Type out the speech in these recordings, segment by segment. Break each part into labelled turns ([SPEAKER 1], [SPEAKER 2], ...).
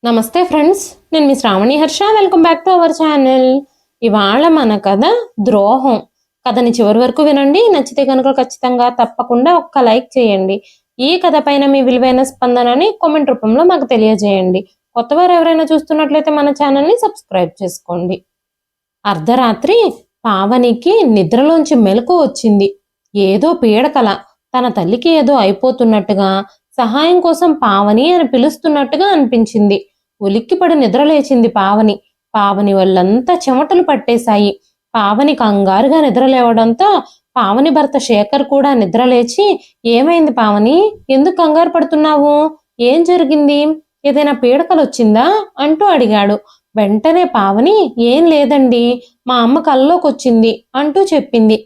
[SPEAKER 1] నమస్తే ఫ్రెండ్స్, నేను మీ Shravani Harsha. Welcome back to our channel. ఇవాళ మన కథ ద్రోహం. కథని చివరి వరకు వినండి. నచ్చితే కనుక ఖచ్చితంగా తప్పకుండా ఒక్క లైక్ చేయండి. ఈ కథ పైన మీ విలువైన స్పందనని కామెంట్ రూపంలో మాకు తెలియజేయండి. కొత్తవారు ఎవరైనా చూస్తున్నట్లయితే మన ఛానల్ని సబ్స్క్రైబ్ చేసుకోండి. అర్ధరాత్రి పావనికి నిద్రలోంచి మెలకు వచ్చింది. ఏదో పీడకల. తన తల్లికి ఏదో అయిపోతున్నట్టుగా, సహాయం కోసం పావని అని పిలుస్తున్నట్టుగా అనిపించింది. ఉలిక్కిపడి నిద్రలేచింది పావని. పావని వల్లంతా చెమటలు పట్టేశాయి. పావని కంగారుగా నిద్రలేవడంతో పావని భర్త శేఖర్ కూడా నిద్రలేచి, ఏమైంది పావని, ఎందుకు కంగారు పడుతున్నావు, ఏం జరిగింది, ఏదైనా పీడకలొచ్చిందా అంటూ అడిగాడు. వెంటనే పావని, ఏం లేదండి, మా అమ్మ కల్లోకొచ్చింది అంటూ చెప్పింది.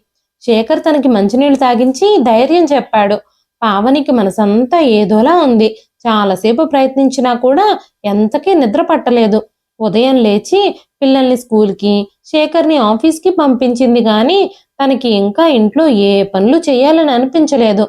[SPEAKER 1] శేఖర్ తనకి మంచినీళ్లు తాగించి ధైర్యం చెప్పాడు. పావనికి మనసంతా ఏదోలా ఉంది. చాలాసేపు ప్రయత్నించినా కూడా ఎంతకీ నిద్ర పట్టలేదు. ఉదయం లేచి పిల్లల్ని స్కూల్కి, శేఖర్ని ఆఫీస్కి పంపించింది గాని తనకి ఇంకా ఇంట్లో ఏ పనులు చేయాలని అనిపించలేదు.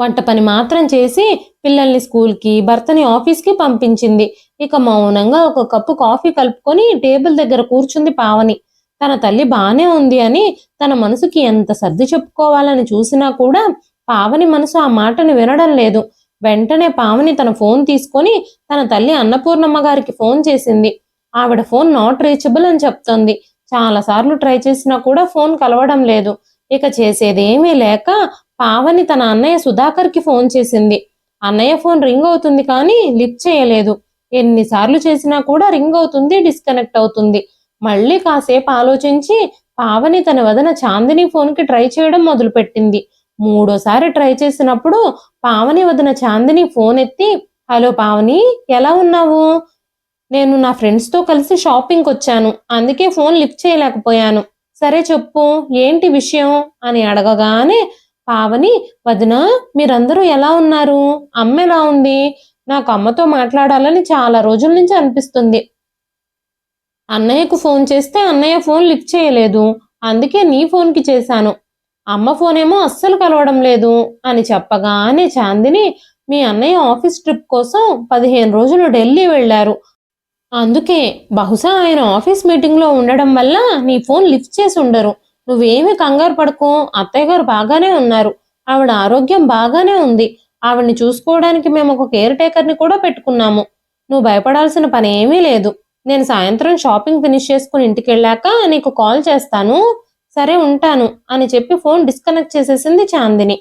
[SPEAKER 1] వంట పని మాత్రం చేసి పిల్లల్ని స్కూల్కి, భర్తని ఆఫీస్కి పంపించింది. ఇక మౌనంగా ఒక కప్పు కాఫీ కలుపుకొని టేబుల్ దగ్గర కూర్చుంది పావని. తన తల్లి బానే ఉంది అని తన మనసుకి ఎంత సర్ది చెప్పుకోవాలని చూసినా కూడా పావని మనసు ఆ మాటను వినడం లేదు. వెంటనే పావని తన ఫోన్ తీసుకొని తన తల్లి అన్నపూర్ణమ్మ గారికి ఫోన్ చేసింది. ఆవిడ ఫోన్ నాట్ రీచబుల్ అని చెప్తోంది. చాలాసార్లు ట్రై చేసినా కూడా ఫోన్ కలవడం లేదు. ఇక చేసేదేమీ లేక పావని తన అన్నయ్య సుధాకర్కి ఫోన్ చేసింది. అన్నయ్య ఫోన్ రింగ్ అవుతుంది కానీ లిఫ్ట్ చేయలేదు. ఎన్నిసార్లు చేసినా కూడా రింగ్ అవుతుంది, డిస్కనెక్ట్ అవుతుంది. మళ్ళీ కాసేపు ఆలోచించి పావని తన వదిన చాందిని ఫోన్కి ట్రై చేయడం మొదలుపెట్టింది. మూడోసారి ట్రై చేసినప్పుడు పావని వదిన చాందిని ఫోన్ ఎత్తి, హలో పావని, ఎలా ఉన్నావు, నేను నా ఫ్రెండ్స్తో కలిసి షాపింగ్కి వచ్చాను, అందుకే ఫోన్ లిఫ్ట్ చేయలేకపోయాను, సరే చెప్పు ఏంటి విషయం అని అడగగానే పావని, వదిన మీరందరూ ఎలా ఉన్నారు, అమ్మ ఎలా ఉంది, నాకు అమ్మతో మాట్లాడాలని చాలా రోజుల నుంచి అనిపిస్తుంది. అన్నయ్యకు ఫోన్ చేస్తే అన్నయ్య ఫోన్ లిఫ్ట్ చేయలేదు, అందుకే నీ ఫోన్కి చేశాను. అమ్మ ఫోన్ ఏమో అస్సలు కలవడం లేదు అని చెప్పగానే చాందిని, మీ అన్నయ్య ఆఫీస్ ట్రిప్ కోసం 15 రోజులు ఢిల్లీ వెళ్లారు, అందుకే బహుశా ఆయన ఆఫీస్ మీటింగ్లో ఉండడం వల్ల నీ ఫోన్ లిఫ్ట్ చేసి ఉండరు. నువ్వేమీ కంగారు పడుకో, అత్తయ్య గారు బాగానే ఉన్నారు, ఆవిడ ఆరోగ్యం బాగానే ఉంది, ఆవిడ్ని చూసుకోవడానికి మేము ఒక కేర్ టేకర్ని కూడా పెట్టుకున్నాము. నువ్వు భయపడాల్సిన పని ఏమీ లేదు. నేను సాయంత్రం షాపింగ్ ఫినిష్ చేసుకుని ఇంటికి వెళ్ళాక నీకు కాల్ చేస్తాను, సరే ఉంటాను అని చెప్పి ఫోన్ డిస్కనెక్ట్ చేసేసింది చాందిని.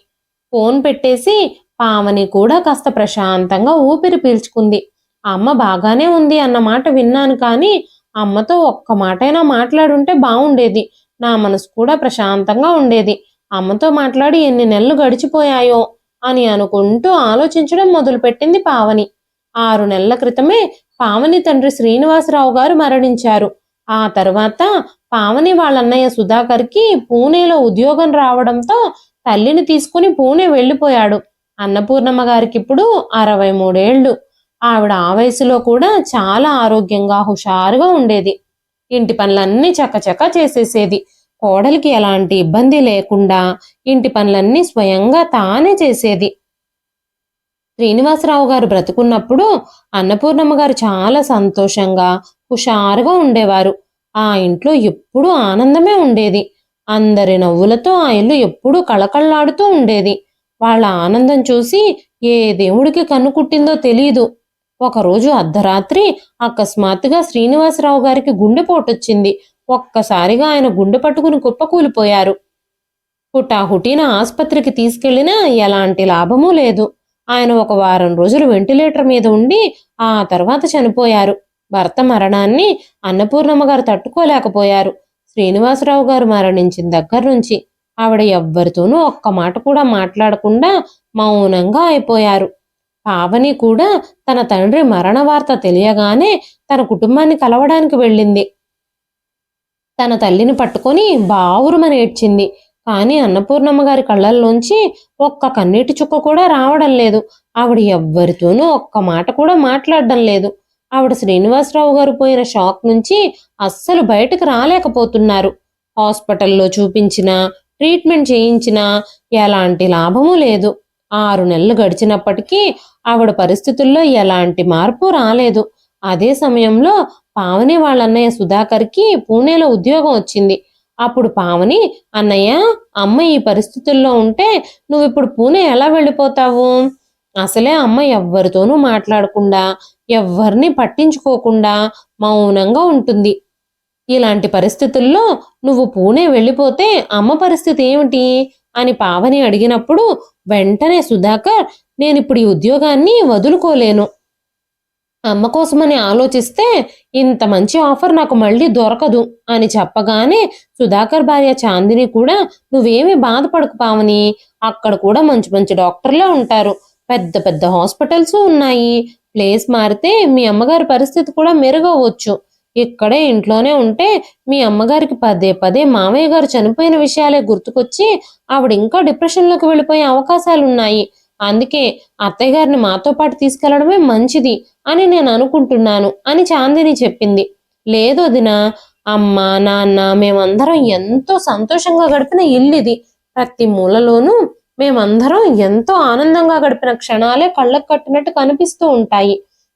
[SPEAKER 1] ఫోన్ పెట్టేసి పావని కూడా కాస్త ప్రశాంతంగా ఊపిరి పీల్చుకుంది. అమ్మ బాగానే ఉంది అన్న మాట విన్నాను కానీ అమ్మతో ఒక్క మాటైనా మాట్లాడుంటే బాగుండేది, నా మనసు కూడా ప్రశాంతంగా ఉండేది, అమ్మతో మాట్లాడి ఎన్ని నెలలు గడిచిపోయాయో అని అనుకుంటూ ఆలోచించడం మొదలుపెట్టింది పావని. 6 నెలల క్రితమే పావని తండ్రి శ్రీనివాసరావు గారు మరణించారు. ఆ తర్వాత పావని వాళ్ళన్నయ్య సుధాకర్కి పూణేలో ఉద్యోగం రావడంతో తల్లిని తీసుకుని పూణే వెళ్ళిపోయాడు. అన్నపూర్ణమ్మ గారికి ఇప్పుడు 63 ఏళ్ళు. ఆవిడ ఆ వయసులో కూడా చాలా ఆరోగ్యంగా హుషారుగా ఉండేది. ఇంటి పనులన్నీ చకచకా చేసేసేది. కోడలికి ఎలాంటి ఇబ్బంది లేకుండా ఇంటి పనులన్నీ స్వయంగా తానే చేసేది. శ్రీనివాసరావు గారు బ్రతుకున్నప్పుడు అన్నపూర్ణమ్మ గారు చాలా సంతోషంగా హుషారుగా ఉండేవారు. ఆ ఇంట్లో ఎప్పుడూ ఆనందమే ఉండేది. అందరి నవ్వులతో ఆ ఇల్లు ఎప్పుడూ కళకళలాడుతూ ఉండేది. వాళ్ళ ఆనందం చూసి ఏ దేవుడికి కన్ను కుట్టిందో తెలీదు. ఒకరోజు అర్ధరాత్రి అకస్మాత్తుగా శ్రీనివాసరావు గారికి గుండెపోటొచ్చింది. ఒక్కసారిగా ఆయన గుండె పట్టుకుని కుప్పకూలిపోయారు. హుటాహుటీన ఆస్పత్రికి తీసుకెళ్లినా ఎలాంటి లాభమూ లేదు. ఆయన ఒక వారం రోజులు వెంటిలేటర్ మీద ఉండి ఆ తర్వాత చనిపోయారు. భర్త మరణాన్ని అన్నపూర్ణమ్మ గారు తట్టుకోలేకపోయారు. శ్రీనివాసరావు గారు మరణించిన దగ్గర నుంచి ఆవిడ ఎవ్వరితోనూ ఒక్క మాట కూడా మాట్లాడకుండా మౌనంగా అయిపోయారు. పావని కూడా తన తండ్రి మరణ వార్త తెలియగానే తన కుటుంబాన్ని కలవడానికి వెళ్ళింది. తన తల్లిని పట్టుకొని బావురుమని ఏడ్చింది. కానీ అన్నపూర్ణమ్మ గారి కళ్ళల్లోంచి ఒక్క కన్నీటి చుక్క కూడా రావడం లేదు. ఆవిడ ఎవ్వరితోనూ ఒక్క మాట కూడా మాట్లాడడం లేదు. ఆవిడ శ్రీనివాసరావు గారు పోయిన షాక్ నుంచి అస్సలు బయటకు రాలేకపోతున్నారు. హాస్పిటల్లో చూపించినా, ట్రీట్మెంట్ చేయించినా ఎలాంటి లాభమూ లేదు. 6 నెలలు గడిచినప్పటికీ ఆవిడ పరిస్థితుల్లో ఎలాంటి మార్పు రాలేదు. అదే సమయంలో పావని వాళ్ళ అన్నయ్య సుధాకర్కి పూణేలో ఉద్యోగం వచ్చింది. అప్పుడు పావని, అన్నయ్య, అమ్మ ఈ పరిస్థితుల్లో ఉంటే నువ్విప్పుడు పూణే ఎలా వెళ్ళిపోతావు? అసలే అమ్మ ఎవ్వరితోనూ మాట్లాడకుండా, ఎవ్వరిని పట్టించుకోకుండా మౌనంగా ఉంటుంది. ఇలాంటి పరిస్థితుల్లో నువ్వు పూణే వెళ్ళిపోతే అమ్మ పరిస్థితి ఏమిటి అని పావని అడిగినప్పుడు వెంటనే సుధాకర్, నేనిప్పుడు ఈ ఉద్యోగాన్ని వదులుకోలేను. అమ్మ కోసమని ఆలోచిస్తే ఇంత మంచి ఆఫర్ నాకు మళ్ళీ దొరకదు అని చెప్పగానే సుధాకర్ భార్య చాందిని కూడా, నువ్వేమీ బాధపడకు పావని, అక్కడ కూడా మంచి మంచి డాక్టర్లే ఉంటారు, పెద్ద పెద్ద హాస్పిటల్స్ ఉన్నాయి, ప్లేస్ మారితే మీ అమ్మగారి పరిస్థితి కూడా మెరుగవచ్చు. ఇక్కడే ఇంట్లోనే ఉంటే మీ అమ్మగారికి పదే పదే మామయ్య గారు చనిపోయిన విషయాలే గుర్తుకొచ్చి ఆవిడ ఇంకా డిప్రెషన్లోకి వెళ్ళిపోయే అవకాశాలున్నాయి. అందుకే అత్తయ్య గారిని మాతో పాటు తీసుకెళ్లడమే మంచిది అని నేను అనుకుంటున్నాను అని చాందిని చెప్పింది. లేదు వదినా, అమ్మ నాన్న మేమందరం ఎంతో సంతోషంగా గడిపిన ఇల్లు ఇది. ప్రతి మూలలోనూ మేమందరం ఎంతో ఆనందంగా గడిపిన క్షణాలే కళ్ళకు కట్టినట్టు కనిపిస్తూ ఉంటాయి.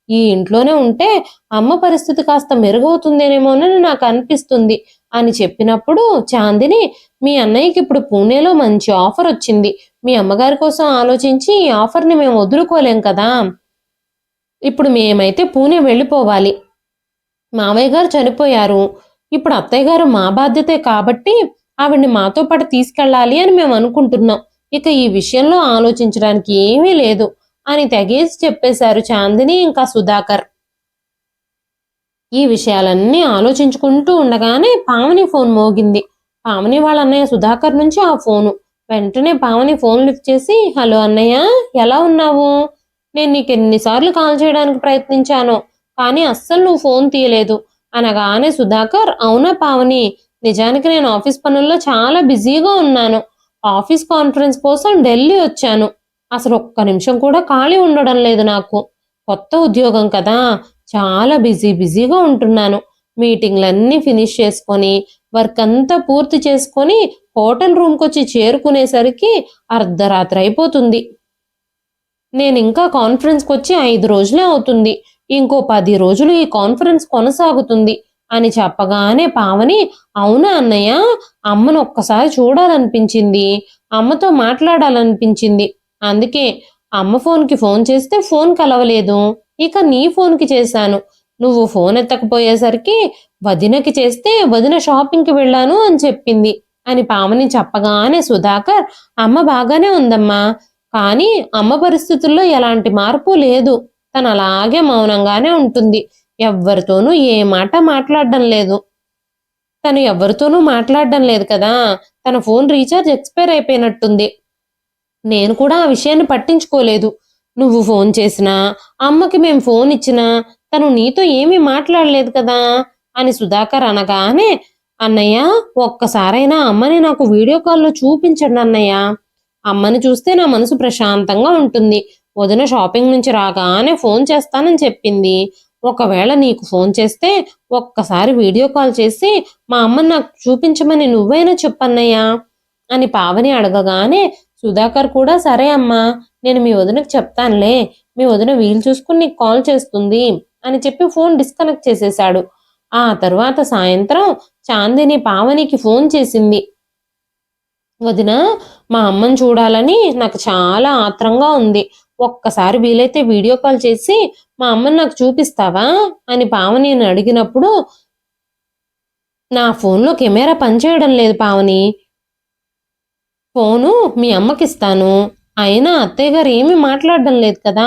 [SPEAKER 1] ఈ ఇంట్లోనే ఉంటే అమ్మ పరిస్థితి కాస్త మెరుగవుతుందేమోనని నాకు అనిపిస్తుంది అని చెప్పినప్పుడు చాందిని, మీ అన్నయ్యకి ఇప్పుడు పూణేలో మంచి ఆఫర్ వచ్చింది. మీ అమ్మగారి కోసం ఆలోచించి ఈ ఆఫర్ని మేము వదులుకోలేం కదా. ఇప్పుడు మేమైతే పూణే వెళ్ళిపోవాలి. మామయ్య గారు చనిపోయారు. ఇప్పుడు అత్తయ్య గారు మా బాధ్యతే కాబట్టి ఆవిడ్ని మాతో పాటు తీసుకెళ్ళాలి అని మేము అనుకుంటున్నాం. ఇక ఈ విషయంలో ఆలోచించడానికి ఏమీ లేదు అని తెగేసి చెప్పేశారు చాందిని ఇంకా సుధాకర్. ఈ విషయాలన్నీ ఆలోచించుకుంటూ ఉండగానే పావని ఫోన్ మోగింది. పావని వాళ్ళ అన్నయ్య సుధాకర్ నుంచి ఆ ఫోను. వెంటనే పావని ఫోన్ లిఫ్ట్ చేసి, హలో అన్నయ్య, ఎలా ఉన్నావు? నేను నీకు ఎన్నిసార్లు కాల్ చేయడానికి ప్రయత్నించానో, కానీ అస్సలు నువ్వు ఫోన్ తీయలేదు అనగానే సుధాకర్, అవునా పావని, నిజానికి నేను ఆఫీస్ పనుల్లో చాలా బిజీగా ఉన్నాను. ఆఫీస్ కాన్ఫరెన్స్ కోసం ఢిల్లీ వచ్చాను. అసలు ఒక్క నిమిషం కూడా ఖాళీ ఉండడం లేదు నాకు. కొత్త ఉద్యోగం కదా, చాలా బిజీగా ఉంటున్నాను. మీటింగ్లన్నీ ఫినిష్ చేసుకొని వర్క్ అంతా పూర్తి చేసుకొని హోటల్ రూమ్కి వచ్చి చేరుకునేసరికి అర్ధరాత్రి అయిపోతుంది. నేను ఇంకా కాన్ఫరెన్స్కి వచ్చి 5 రోజులే అవుతుంది. ఇంకో 10 రోజులు ఈ కాన్ఫరెన్స్ కొనసాగుతుంది అని చెప్పగానే పావని, అవునా అన్నయ్య, అమ్మను ఒక్కసారి చూడాలనిపించింది, అమ్మతో మాట్లాడాలనిపించింది. అందుకే అమ్మ ఫోన్కి ఫోన్ చేస్తే ఫోన్ కలవలేదు. ఇక నీ ఫోన్కి చేశాను. నువ్వు ఫోన్ ఎత్తకపోయేసరికి వదినకి చేస్తే వదిన షాపింగ్కి వెళ్ళాను అని చెప్పింది అని పావని చెప్పగానే సుధాకర్, అమ్మ బాగానే ఉందమ్మా, కానీ అమ్మ పరిస్థితుల్లో ఎలాంటి మార్పు లేదు. తను అలాగే మౌనంగానే ఉంటుంది. ఎవ్వరితోనూ ఏ మాట మాట్లాడడం లేదు. తను ఎవరితోనూ మాట్లాడడం లేదు కదా, తన ఫోన్ రీఛార్జ్ ఎక్స్పైర్ అయిపోయినట్టుంది. నేను కూడా ఆ విషయాన్ని పట్టించుకోలేదు. నువ్వు ఫోన్ చేసినా, అమ్మకి మేము ఫోన్ ఇచ్చినా తను నీతో ఏమీ మాట్లాడలేదు కదా అని సుధాకర్ అనగానే, అన్నయ్య, ఒక్కసారైనా అమ్మని నాకు వీడియో కాల్లో చూపించండి అన్నయ్య. అమ్మని చూస్తే నా మనసు ప్రశాంతంగా ఉంటుంది. వదిన షాపింగ్ నుంచి రాగానే ఫోన్ చేస్తానని చెప్పింది. ఒకవేళ నీకు ఫోన్ చేస్తే ఒక్కసారి వీడియో కాల్ చేసి మా అమ్మని నాకు చూపించమని నువ్వైనా చెప్పన్నయ్యా అని పావని అడగగానే సుధాకర్ కూడా, సరే అమ్మా, నేను మీ వదినకు చెప్తానులే, మీ వదిన వీలు చూసుకుని నీకు కాల్ చేస్తుంది అని చెప్పి ఫోన్ డిస్కనెక్ట్ చేసేశాడు. ఆ తర్వాత సాయంత్రం చాందిని పావనికి ఫోన్ చేసింది. వదిన, మా అమ్మని చూడాలని నాకు చాలా ఆత్రంగా ఉంది. ఒక్కసారి వీలైతే వీడియో కాల్ చేసి మా అమ్మని నాకు చూపిస్తావా అని పావనిని అడిగినప్పుడు, నా ఫోన్లో కెమెరా పనిచేయడం లేదు పావని, ఫోను మీ అమ్మకిస్తాను. అయినా అత్తయ్య గారు ఏమీ మాట్లాడడం లేదు కదా,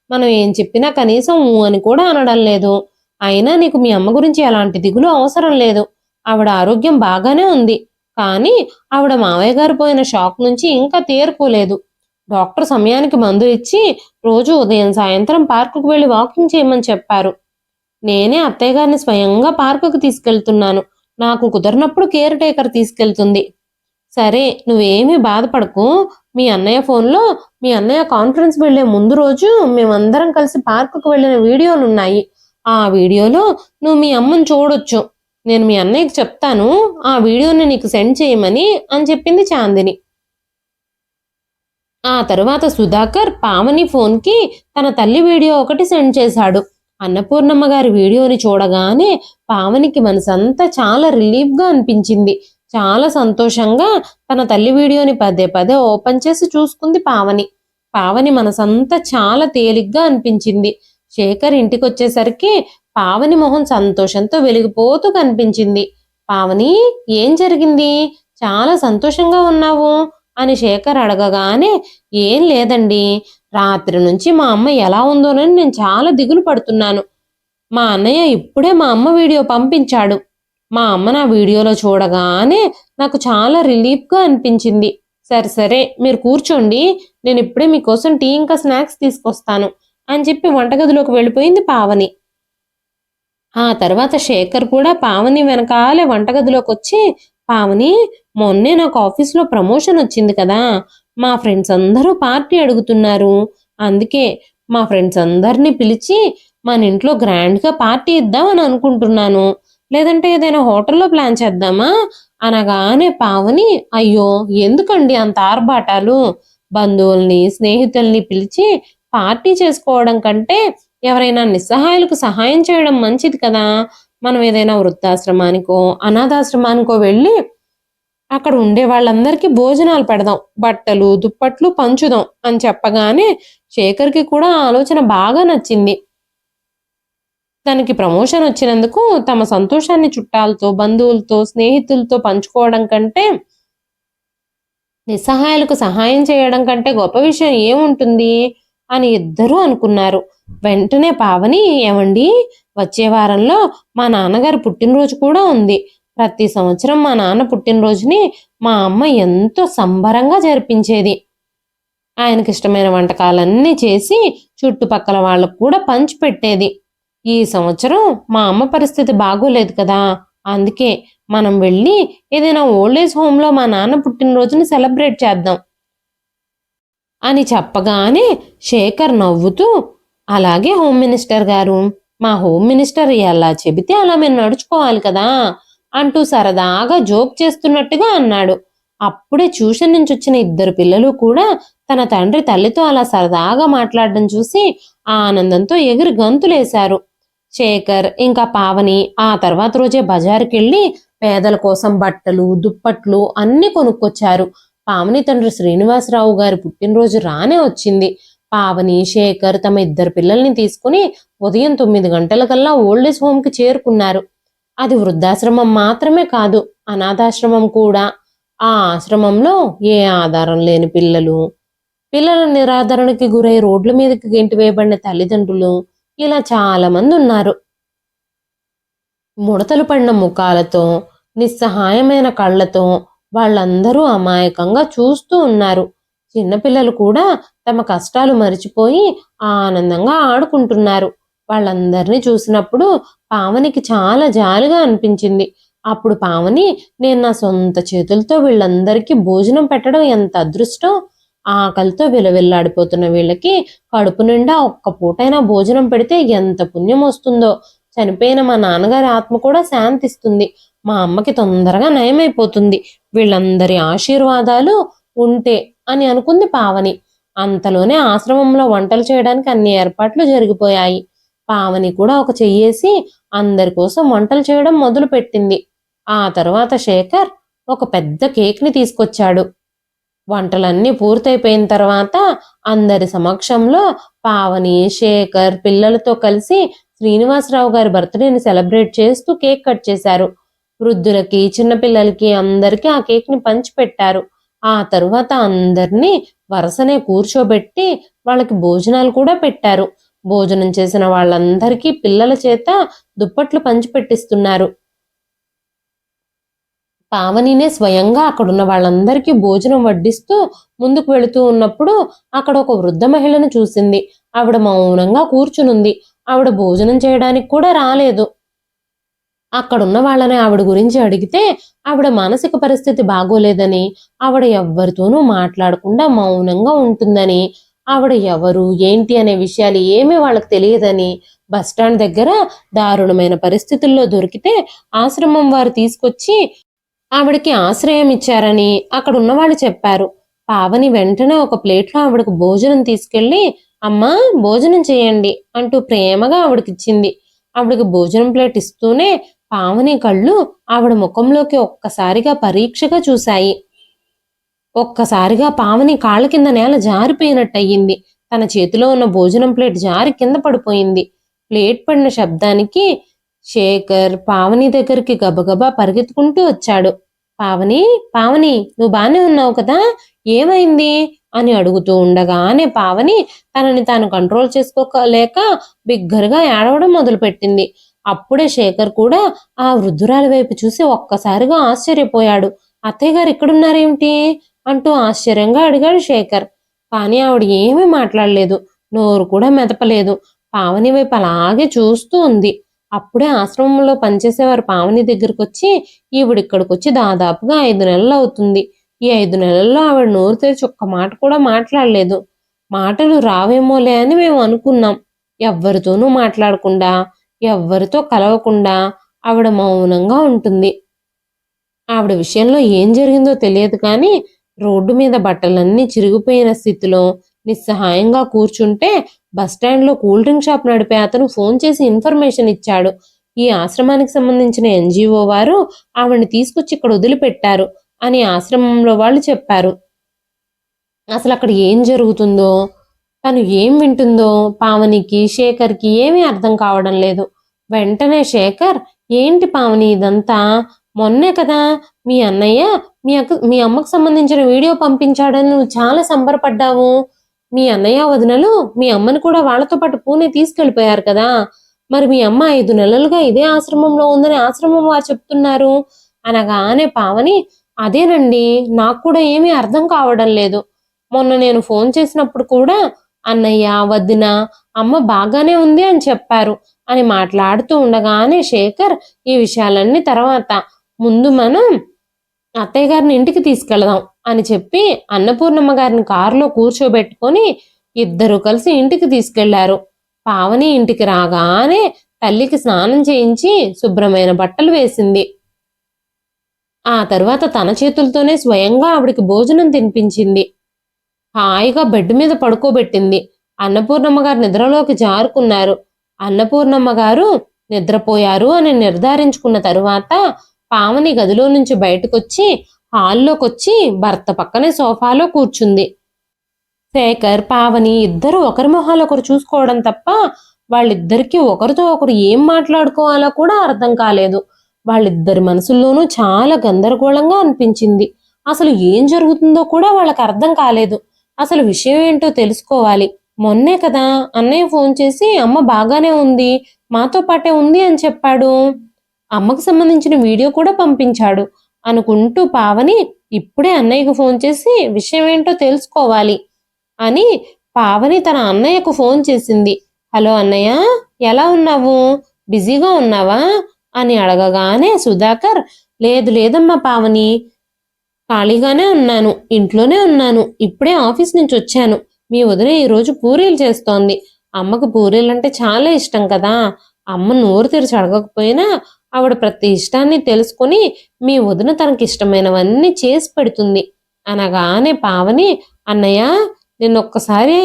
[SPEAKER 1] మనం ఏం చెప్పినా కనీసం అని కూడా అనడం లేదు. అయినా నీకు మీ అమ్మ గురించి ఎలాంటి దిగులు అవసరం లేదు. ఆవిడ ఆరోగ్యం బాగానే ఉంది. కానీ ఆవిడ మావయ్య గారు పోయిన షాక్ నుంచి ఇంకా తేరుకోలేదు. డాక్టర్ సమయానికి మందు ఇచ్చి రోజు ఉదయం సాయంత్రం పార్కుకు వెళ్ళి వాకింగ్ చేయమని చెప్పారు. నేనే అత్తయ్య గారిని స్వయంగా పార్కుకు తీసుకెళ్తున్నాను. నాకు కుదరినప్పుడు కేర్ టేకర్ తీసుకెళ్తుంది. సరే, నువ్వేమీ బాధపడకు. మీ అన్నయ్య ఫోన్లో మీ అన్నయ్య కాన్ఫరెన్స్ వెళ్లే ముందు రోజు మేమందరం కలిసి పార్కుకు వెళ్ళిన వీడియోలున్నాయి. ఆ వీడియోలో నువ్వు మీ అమ్మని చూడొచ్చు. నేను మీ అన్నయ్యకి చెప్తాను ఆ వీడియోని నీకు సెండ్ చేయమని అని చెప్పింది చాందిని. ఆ తరువాత సుధాకర్ పావని ఫోన్కి తన తల్లి వీడియో ఒకటి సెండ్ చేశాడు. అన్నపూర్ణమ్మ గారి వీడియోని చూడగానే పావనికి మనసంతా చాలా రిలీఫ్గా అనిపించింది. చాలా సంతోషంగా తన తల్లి వీడియోని పదే పదే ఓపెన్ చేసి చూసుకుంది పావని. పావని మనసంతా చాలా తేలిగ్గా అనిపించింది. శేఖర్ ఇంటికొచ్చేసరికి పావని మొహం సంతోషంతో వెలిగిపోతూ కనిపించింది. పావని, ఏం జరిగింది? చాలా సంతోషంగా ఉన్నావు అని శేఖర్ అడగగానే, ఏం లేదండి, రాత్రి నుంచి మా అమ్మ ఎలా ఉందోనని నేను చాలా దిగులు పడుతున్నాను. మా అన్నయ్య ఇప్పుడే మా అమ్మ వీడియో పంపించాడు. మా అమ్మ నా వీడియోలో చూడగానే నాకు చాలా రిలీఫ్గా అనిపించింది. సరే సరే, మీరు కూర్చోండి, నేను ఇప్పుడే మీకోసం టీ ఇంకా స్నాక్స్ తీసుకొస్తాను అని చెప్పి వంటగదిలోకి వెళ్ళిపోయింది పావని. ఆ తర్వాత శేఖర్ కూడా పావని వెనకాలే వంటగదిలోకి వచ్చి, పావని, మొన్నే నాకు ఆఫీస్లో ప్రమోషన్ వచ్చింది కదా, మా ఫ్రెండ్స్ అందరూ పార్టీ అడుగుతున్నారు. అందుకే మా ఫ్రెండ్స్ అందరినీ పిలిచి మన ఇంట్లో గ్రాండ్గా పార్టీ ఇద్దామని అనుకుంటున్నాను. లేదంటే ఏదైనా హోటల్లో ప్లాన్ చేద్దామా అనగానే పావని, అయ్యో ఎందుకండి అంత ఆర్భాటాలు? బంధువుల్ని స్నేహితుల్ని పిలిచి పార్టీ చేసుకోవడం కంటే ఎవరైనా నిస్సహాయులకు సహాయం చేయడం మంచిది కదా. మనం ఏదైనా వృద్ధాశ్రమానికో అనాథాశ్రమానికో వెళ్ళి అక్కడ ఉండే వాళ్ళందరికీ భోజనాలు పెడదాం, బట్టలు దుప్పట్లు పంచుదాం అని చెప్పగానే శేఖర్కి కూడా ఆ ఆలోచన బాగా నచ్చింది. తనకి ప్రమోషన్ వచ్చినందుకు తమ సంతోషాన్ని చుట్టాలతో బంధువులతో స్నేహితులతో పంచుకోవడం కంటే నిస్సహాయాలకు సహాయం చేయడం కంటే గొప్ప విషయం ఏముంటుంది అని ఇద్దరూ అనుకున్నారు. వెంటనే పావని, ఏమండి, వచ్చే వారంలో మా నాన్నగారి పుట్టినరోజు కూడా ఉంది. ప్రతి సంవత్సరం మా నాన్న పుట్టినరోజుని మా అమ్మ ఎంతో సంబరంగా జరిపించేది. ఆయనకి ఇష్టమైన వంటకాలన్నీ చేసి చుట్టుపక్కల వాళ్ళకు కూడా పంచిపెట్టేది. ఈ సంవత్సరం మా అమ్మ పరిస్థితి బాగోలేదు కదా, అందుకే మనం వెళ్ళి ఏదైనా ఓల్డేజ్ హోమ్లో మా నాన్న పుట్టినరోజుని సెలబ్రేట్ చేద్దాం అని చెప్పగానే శేఖర్ నవ్వుతూ, అలాగే హోమ్ మినిస్టర్ గారు, మా హోమ్ మినిస్టర్ ఎలా చెబితే అలా మేము నడుచుకోవాలి కదా అంటూ సరదాగా జోక్ చేస్తున్నట్టుగా అన్నాడు. అప్పుడే ట్యూషన్ నుంచి వచ్చిన ఇద్దరు పిల్లలు కూడా తన తండ్రి తల్లితో అలా సరదాగా మాట్లాడడం చూసి ఆనందంతో ఎగిరి గంతులేశారు. శేఖర్ ఇంకా పావని ఆ తర్వాత రోజే బజారుకెళ్ళి పేదల కోసం బట్టలు దుప్పట్లు అన్ని కొనుక్కొచ్చారు. పావని తండ్రి శ్రీనివాసరావు గారి పుట్టినరోజు రానే వచ్చింది. పావని శేఖర్ తమ ఇద్దరు పిల్లల్ని తీసుకుని ఉదయం 9 గంటలకల్లా ఓల్డేజ్ హోమ్కి చేరుకున్నారు. అది వృద్ధాశ్రమం మాత్రమే కాదు, అనాథాశ్రమం కూడా. ఆ ఆశ్రమంలో ఏ ఆధారం లేని పిల్లల నిరాదరణకి గురై రోడ్ల మీదకి గెంటివేయబడిన తల్లిదండ్రులు, ఇలా చాలా మంది ఉన్నారు. ముడతలు పడిన ముఖాలతో నిస్సహాయమైన కళ్ళతో వాళ్ళందరూ అమాయకంగా చూస్తూ ఉన్నారు. చిన్నపిల్లలు కూడా తమ కష్టాలు మరిచిపోయి ఆనందంగా ఆడుకుంటున్నారు. వాళ్ళందరినీ చూసినప్పుడు పావనికి చాలా జాలిగా అనిపించింది. అప్పుడు పావని, నేను నా సొంత చేతులతో వీళ్ళందరికీ భోజనం పెట్టడం ఎంత అదృష్టం. ఆకలితో విలవిల్లాడిపోతున్న వీళ్ళకి కడుపు నిండా ఒక్క పూటైనా భోజనం పెడితే ఎంత పుణ్యం వస్తుందో. చనిపోయిన మా నాన్నగారి ఆత్మ కూడా శాంతిస్తుంది. మా అమ్మకి తొందరగా నయమైపోతుంది. వీళ్ళందరి ఆశీర్వాదాలు ఉంటే అని అనుకుంది పావని. అంతలోనే ఆశ్రమంలో వంటలు చేయడానికి అన్ని ఏర్పాట్లు జరిగిపోయాయి. పావని కూడా ఒక చెయ్యేసి అందరి కోసం వంటలు చేయడం మొదలు పెట్టింది. ఆ తరువాత శేఖర్ ఒక పెద్ద కేక్ని తీసుకొచ్చాడు. వంటలన్నీ పూర్తయిపోయిన తర్వాత అందరి సమక్షంలో పావని శేఖర్ పిల్లలతో కలిసి శ్రీనివాసరావు గారి బర్త్డేని సెలబ్రేట్ చేస్తూ కేక్ కట్ చేశారు. వృద్ధులకి చిన్నపిల్లలకి అందరికీ ఆ కేక్ని పంచిపెట్టారు. ఆ తరువాత అందరినీ వరుసనే కూర్చోబెట్టి వాళ్ళకి భోజనాలు కూడా పెట్టారు. భోజనం చేసిన వాళ్ళందరికీ పిల్లల చేత దుప్పట్లు పంచిపెట్టిస్తున్నారు. పావనినే స్వయంగా అక్కడున్న వాళ్ళందరికీ భోజనం వడ్డిస్తూ ముందుకు వెళుతూ ఉన్నప్పుడు అక్కడ ఒక వృద్ధ మహిళను చూసింది. ఆవిడ మౌనంగా కూర్చునుంది. ఆవిడ భోజనం చేయడానికి కూడా రాలేదు. అక్కడున్న వాళ్ళని ఆవిడ గురించి అడిగితే ఆవిడ మానసిక పరిస్థితి బాగోలేదని, ఆవిడ ఎవ్వరితోనూ మాట్లాడకుండా మౌనంగా ఉంటుందని, ఆవిడ ఎవరు ఏంటి అనే విషయాలు ఏమీ వాళ్ళకి తెలియదని, బస్టాండ్ దగ్గర దారుణమైన పరిస్థితుల్లో దొరికితే ఆశ్రమం వారు తీసుకొచ్చి ఆవిడకి ఆశ్రయం ఇచ్చారని అక్కడ ఉన్నవాళ్ళు చెప్పారు. పావని వెంటనే ఒక ప్లేట్లో ఆవిడకు భోజనం తీసుకెళ్లి, అమ్మా భోజనం చేయండి అంటూ ప్రేమగా ఆవిడకిచ్చింది. ఆవిడకి భోజనం ప్లేట్ ఇస్తూనే పావని కళ్ళు ఆవిడ ముఖంలోకి ఒక్కసారిగా పరీక్షగా చూశాయి. ఒక్కసారిగా పావని కాళ్ళ కింద నేల జారిపోయినట్టయింది. తన చేతిలో ఉన్న భోజనం ప్లేట్ జారి కింద పడిపోయింది. ప్లేట్ పడిన శబ్దానికి శేఖర్ పావని దగ్గరికి గబగబా పరిగెత్తుకుంటూ వచ్చాడు. పావని, పావని, నువ్వు బానే ఉన్నావు కదా, ఏమైంది అని అడుగుతూ ఉండగానే పావని తనని తాను కంట్రోల్ చేసుకోలేక బిగ్గరగా ఏడవడం మొదలుపెట్టింది. అప్పుడే శేఖర్ కూడా ఆ వృద్ధురాలి వైపు చూసి ఒక్కసారిగా ఆశ్చర్యపోయాడు. అత్తయ్య గారు ఇక్కడున్నారేమిటి అంటూ ఆశ్చర్యంగా అడిగాడు శేఖర్. కానీ ఆవిడ ఏమీ మాట్లాడలేదు, నోరు కూడా మెదపలేదు. పావని వైపు అలాగే చూస్తూ ఉంది. అప్పుడే ఆశ్రమంలో పనిచేసేవారు పావని దగ్గరకు వచ్చి, ఈవిడిక్కడికి వచ్చి దాదాపుగా 5 నెలలు అవుతుంది. ఈ 5 నెలల్లో ఆవిడ నోరు తెరిచి ఒక్క మాట కూడా మాట్లాడలేదు. మాటలు రావేమోలే అని మేము అనుకున్నాం. ఎవ్వరితోనూ మాట్లాడకుండా, ఎవ్వరితో కలవకుండా ఆవిడ మౌనంగా ఉంటుంది. ఆవిడ విషయంలో ఏం జరిగిందో తెలియదు కానీ రోడ్డు మీద బట్టలన్నీ చిరిగిపోయిన స్థితిలో నిస్సహాయంగా కూర్చుంటే బస్టాండ్లో కూల్ డ్రింక్ షాప్ నడిపే అతను ఫోన్ చేసి ఇన్ఫర్మేషన్ ఇచ్చాడు. ఈ ఆశ్రమానికి సంబంధించిన ఎన్జిఓ వారు ఆవిడని తీసుకొచ్చి ఇక్కడ వదిలిపెట్టారు అని ఆశ్రమంలో వాళ్ళు చెప్పారు. అసలు అక్కడ ఏం జరుగుతుందో, తను ఏం వింటుందో పావనికి శేఖర్కి ఏమీ అర్థం కావడం లేదు. వెంటనే శేఖర్, ఏంటి పావని ఇదంతా, మొన్నే కదా మీ అన్నయ్య మీ అమ్మకు సంబంధించిన వీడియో పంపించాడని నువ్వు చాలా సంబరపడ్డావు. మీ అన్నయ్య వదినలు మీ అమ్మని కూడా వాళ్ళతో పాటు పూణే తీసుకెళ్లిపోయారు కదా, మరి మీ అమ్మ 5 నెలలుగా ఇదే ఆశ్రమంలో ఉందని ఆశ్రమం వారు చెప్తున్నారు అనగానే పావని, అదేనండి నాకు కూడా ఏమీ అర్థం కావడం లేదు. మొన్న నేను ఫోన్ చేసినప్పుడు కూడా అన్నయ్య వదిన అమ్మ బాగానే ఉంది అని చెప్పారు అని మాట్లాడుతూ ఉండగానే శేఖర్, ఈ విషయాలన్నీ తర్వాత, ముందు మనం అత్తయ్య గారిని ఇంటికి తీసుకెళదాం అని చెప్పి అన్నపూర్ణమ్మ గారిని కారులో కూర్చోబెట్టుకొని ఇద్దరు కలిసి ఇంటికి తీసుకెళ్లారు. పావని ఇంటికి రాగానే తల్లికి స్నానం చేయించి శుభ్రమైన బట్టలు వేసింది. ఆ తరువాత తన చేతులతోనే స్వయంగా ఆవిడికి భోజనం తినిపించింది. హాయిగా బెడ్ మీద పడుకోబెట్టింది. అన్నపూర్ణమ్మ గారు నిద్రలోకి జారుకున్నారు. అన్నపూర్ణమ్మ గారు నిద్రపోయారు అని నిర్ధారించుకున్న తరువాత పావని గదిలో నుంచి బయటకొచ్చి హాల్లోకొచ్చి భర్త పక్కనే సోఫాలో కూర్చుంది. శేఖర్ పావని ఇద్దరు ఒకరి మొహాలు ఒకరు చూసుకోవడం తప్ప వాళ్ళిద్దరికీ ఒకరితో ఒకరు ఏం మాట్లాడుకోవాలో కూడా అర్థం కాలేదు. వాళ్ళిద్దరి మనసుల్లోనూ చాలా గందరగోళంగా అనిపించింది. అసలు ఏం జరుగుతుందో కూడా వాళ్ళకి అర్థం కాలేదు. అసలు విషయం ఏంటో తెలుసుకోవాలి. మొన్నే కదా అన్నయ్య ఫోన్ చేసి అమ్మ బాగానే ఉంది, మాతో పాటే ఉంది అని చెప్పాడు. అమ్మకు సంబంధించిన వీడియో కూడా పంపించాడు అనుకుంటూ పావని ఇప్పుడే అన్నయ్యకు ఫోన్ చేసి విషయం ఏంటో తెలుసుకోవాలి అని పావని తన అన్నయ్యకు ఫోన్ చేసింది. హలో అన్నయ్య, ఎలా ఉన్నావు, బిజీగా ఉన్నావా అని అడగగానే సుధాకర్, లేదమ్మా పావని, ఖాళీగానే ఉన్నాను, ఇంట్లోనే ఉన్నాను, ఇప్పుడే ఆఫీస్ నుంచి వచ్చాను. మీ వదిన ఈరోజు పూరీలు చేస్తోంది. అమ్మకు పూరీలంటే చాలా ఇష్టం కదా, అమ్మ నోరు తెరిచి అడగకపోయినా ఆవిడ ప్రతి ఇష్టాన్ని తెలుసుకుని మీ వదిన తనకి ఇష్టమైనవన్నీ చేసి పెడుతుంది అనగానే పావని, అన్నయ్య నిన్నొక్కసారి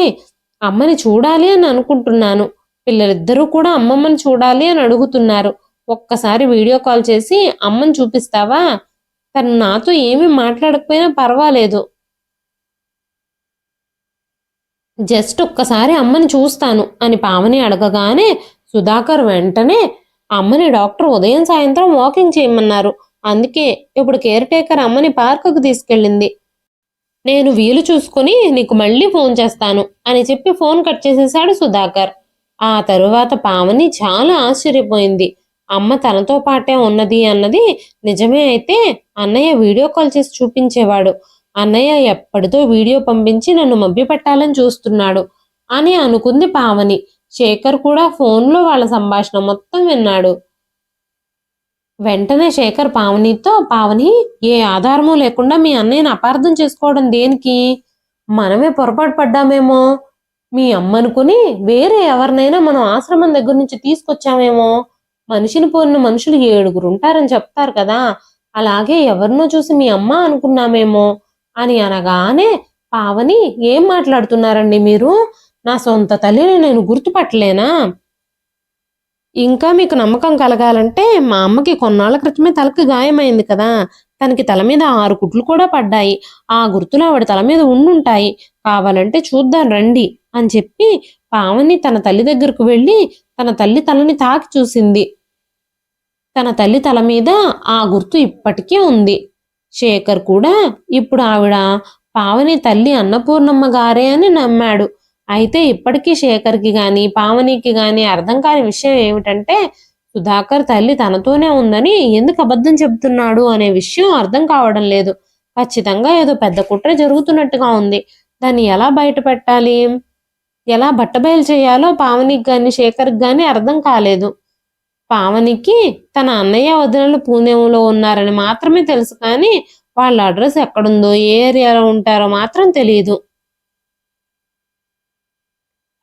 [SPEAKER 1] అమ్మని చూడాలి అని అనుకుంటున్నాను. పిల్లలిద్దరూ కూడా అమ్మమ్మని చూడాలి అని అడుగుతున్నారు. ఒక్కసారి వీడియో కాల్ చేసి అమ్మని చూపిస్తావా? తను నాతో ఏమీ మాట్లాడకపోయినా పర్వాలేదు, జస్ట్ ఒక్కసారి అమ్మని చూస్తాను అని పావని అడగగానే సుధాకర్ వెంటనే, అమ్మని డాక్టర్ ఉదయం సాయంత్రం వాకింగ్ చేయమన్నారు, అందుకే ఇప్పుడు కేర్ టేకర్ అమ్మని పార్కుకు తీసుకెళ్ళింది. నేను వీలు చూసుకుని నీకు మళ్ళీ ఫోన్ చేస్తాను అని చెప్పి ఫోన్ కట్ చేసేశాడు సుధాకర్. ఆ తరువాత పావని చాలా ఆశ్చర్యపోయింది. అమ్మ తనతో పాటే ఉన్నది అన్నది నిజమే అయితే అన్నయ్య వీడియో కాల్ చేసి చూపించేవాడు. అన్నయ్య ఎప్పటితో వీడియో పంపించి నన్ను మభ్యపెట్టాలని చూస్తున్నాడు అని అనుకుంది పావని. శేఖర్ కూడా ఫోన్లో వాళ్ళ సంభాషణ మొత్తం విన్నాడు. వెంటనే శేఖర్ పావనితో, పావని, ఏ ఆధారమూ లేకుండా మీ అన్నయ్యని అపార్థం చేసుకోవడం దేనికి? మనమే పొరపాటు పడ్డామేమో, మీ అమ్మ అనుకుని వేరే ఎవరినైనా మనం ఆశ్రమం దగ్గర నుంచి తీసుకొచ్చామేమో. మనిషిని పోలిన మనుషులు 7 ఉంటారని చెప్తారు కదా, అలాగే ఎవరినో చూసి మీ అమ్మ అనుకున్నామేమో అని అనగానే పావని, ఏం మాట్లాడుతున్నారండి మీరు? నా సొంత తల్లిని నేను గుర్తుపట్టలేనా? ఇంకా మీకు నమ్మకం కలగాలంటే మా అమ్మకి కొన్నాళ్ల క్రితమే తలకి గాయమైంది కదా, తనకి తల మీద 6 కుట్లు కూడా పడ్డాయి. ఆ గుర్తులు ఆవిడ తల మీద ఉండుంటాయి. కావాలంటే చూద్దాం రండి అని చెప్పి పావని తన తల్లి దగ్గరకు వెళ్ళి తన తల్లి తలని తాకి చూసింది. తన తల్లి తల మీద ఆ గుర్తు ఇప్పటికీ ఉంది. శేఖర్ కూడా ఇప్పుడు ఆవిడ పావని తల్లి అన్నపూర్ణమ్మ గారే అని నమ్మాడు. అయితే ఇప్పటికీ శేఖర్కి గాని పావనికి గాని అర్థం కాని విషయం ఏమిటంటే సుధాకర్ తల్లి తనతోనే ఉందని ఎందుకు అబద్ధం చెబుతున్నాడు అనే విషయం అర్థం కావడం లేదు. ఖచ్చితంగా ఏదో పెద్ద కుట్ర జరుగుతున్నట్టుగా ఉంది. దాన్ని ఎలా బయట పెట్టాలి, ఎలా బట్టబయలు చేయాలో పావనికి గాని శేఖర్కి గాని అర్థం కాలేదు. పావనికి తన అన్నయ్య వదినలు పూణేలో ఉన్నారని మాత్రమే తెలుసు, కానీ వాళ్ళ అడ్రస్ ఎక్కడుందో ఏ ఏరియాలో ఉంటారో మాత్రం తెలియదు.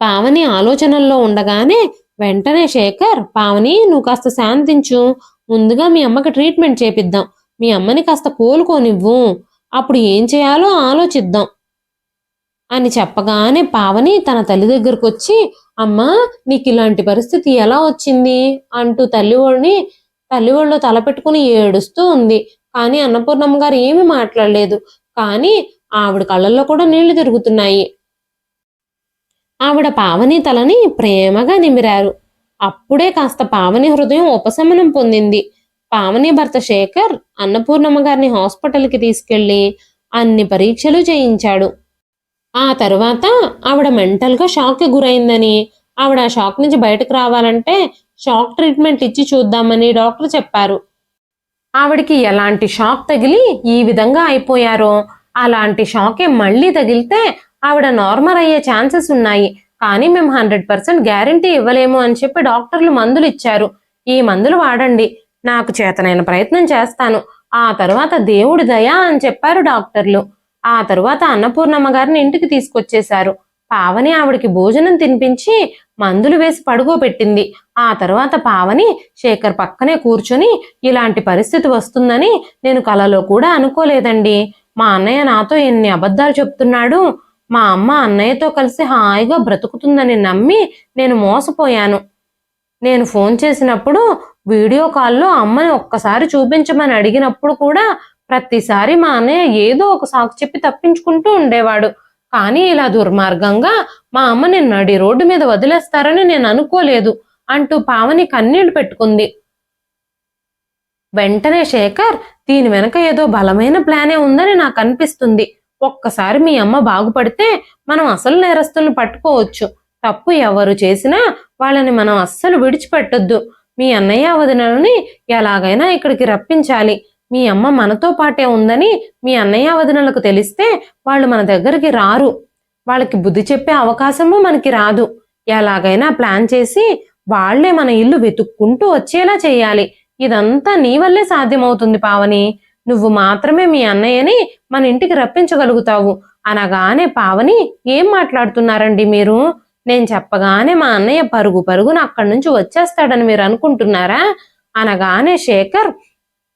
[SPEAKER 1] పావని ఆలోచనల్లో ఉండగానే వెంటనే శేఖర్, పావని నువ్వు కాస్త శాంతించు, ముందుగా మీ అమ్మకి ట్రీట్మెంట్ చేపిద్దాం, మీ అమ్మని కాస్త కోలుకోనివ్వు, అప్పుడు ఏం చేయాలో ఆలోచిద్దాం అని చెప్పగానే పావని తన తల్లి దగ్గరకు వచ్చి, అమ్మా నీకు ఇలాంటి పరిస్థితి ఎలా వచ్చింది అంటూ తల్లి ఒళ్ళో తలపెట్టుకుని ఏడుస్తూ ఉంది. కానీ అన్నపూర్ణమ్మ గారు ఏమీ మాట్లాడలేదు. కానీ ఆవిడ కళ్ళల్లో కూడా నీళ్లు తిరుగుతున్నాయి. ఆవిడ పావని తలని ప్రేమగా నిమిరారు. అప్పుడే కాస్త పావని హృదయం ఉపశమనం పొందింది. పావని భర్త శేఖర్ అన్నపూర్ణమ్మ గారిని హాస్పిటల్కి తీసుకెళ్లి అన్ని పరీక్షలు చేయించాడు. ఆ తరువాత ఆవిడ మెంటల్గా షాక్కి గురైందని, ఆవిడ ఆ షాక్ నుంచి బయటకు రావాలంటే షాక్ ట్రీట్మెంట్ ఇచ్చి చూద్దామని డాక్టర్ చెప్పారు. ఆవిడికి ఎలాంటి షాక్ తగిలి ఈ విధంగా అయిపోయారో అలాంటి షాకే మళ్ళీ తగిలితే ఆవిడ నార్మల్ అయ్యే ఛాన్సెస్ ఉన్నాయి, కానీ మేము 100% గ్యారంటీ ఇవ్వలేము అని చెప్పి డాక్టర్లు మందులు ఇచ్చారు. ఈ మందులు వాడండి, నాకు చేతనైన ప్రయత్నం చేస్తాను, ఆ తరువాత దేవుడి దయ అని చెప్పారు డాక్టర్లు. ఆ తరువాత అన్నపూర్ణమ్మ గారిని ఇంటికి తీసుకొచ్చేశారు. పావని ఆవిడికి భోజనం తినిపించి మందులు వేసి పడుకోబెట్టింది. ఆ తరువాత పావని శేఖర్ పక్కనే కూర్చొని, ఇలాంటి పరిస్థితి వస్తుందని నేను కలలో కూడా అనుకోలేదండి, మా అన్నయ్య నాతో ఎన్ని అబద్ధాలు చెప్తున్నాడు, మా అమ్మ అన్నయ్యతో కలిసి హాయిగా బ్రతుకుతుందని నమ్మి నేను మోసపోయాను. నేను ఫోన్ చేసినప్పుడు వీడియో కాల్లో అమ్మని ఒక్కసారి చూపించమని అడిగినప్పుడు కూడా ప్రతిసారి మా అన్నయ్య ఏదో ఒక సాకు చెప్పి తప్పించుకుంటూ ఉండేవాడు. కానీ ఇలా దుర్మార్గంగా మా అమ్మని నడి రోడ్డు మీద వదిలేస్తారని నేను అనుకోలేదు అంటూ పావని కన్నీళ్లు పెట్టుకుంది. వెంటనే శేఖర్, దీని వెనక ఏదో బలమైన ప్లానే ఉందని నాకు అనిపిస్తుంది. ఒక్కసారి మీ అమ్మ బాగుపడితే మనం అసలు నేరస్తులను పట్టుకోవచ్చు. తప్పు ఎవరు చేసినా వాళ్ళని మనం అస్సలు విడిచిపెట్టొద్దు. మీ అన్నయ్య వదినలని ఎలాగైనా ఇక్కడికి రప్పించాలి. మీ అమ్మ మనతో పాటే ఉందని మీ అన్నయ్య వదినలకు తెలిస్తే వాళ్ళు మన దగ్గరికి రారు. వాళ్ళకి బుద్ధి చెప్పే అవకాశము మనకి రాదు. ఎలాగైనా ప్లాన్ చేసి వాళ్లే మన ఇల్లు వెతుక్కుంటూ వచ్చేలా చేయాలి. ఇదంతా నీ వల్లే సాధ్యమవుతుంది పావని. నువ్వు మాత్రమే మీ అన్నయ్యని మన ఇంటికి రప్పించగలుగుతావు అనగానే పావని, ఏం మాట్లాడుతున్నారండి మీరు? నేను చెప్పగానే మా అన్నయ్య పరుగు పరుగున అక్కడి నుంచి వచ్చేస్తాడని మీరు అనుకుంటున్నారా అనగానే శేఖర్,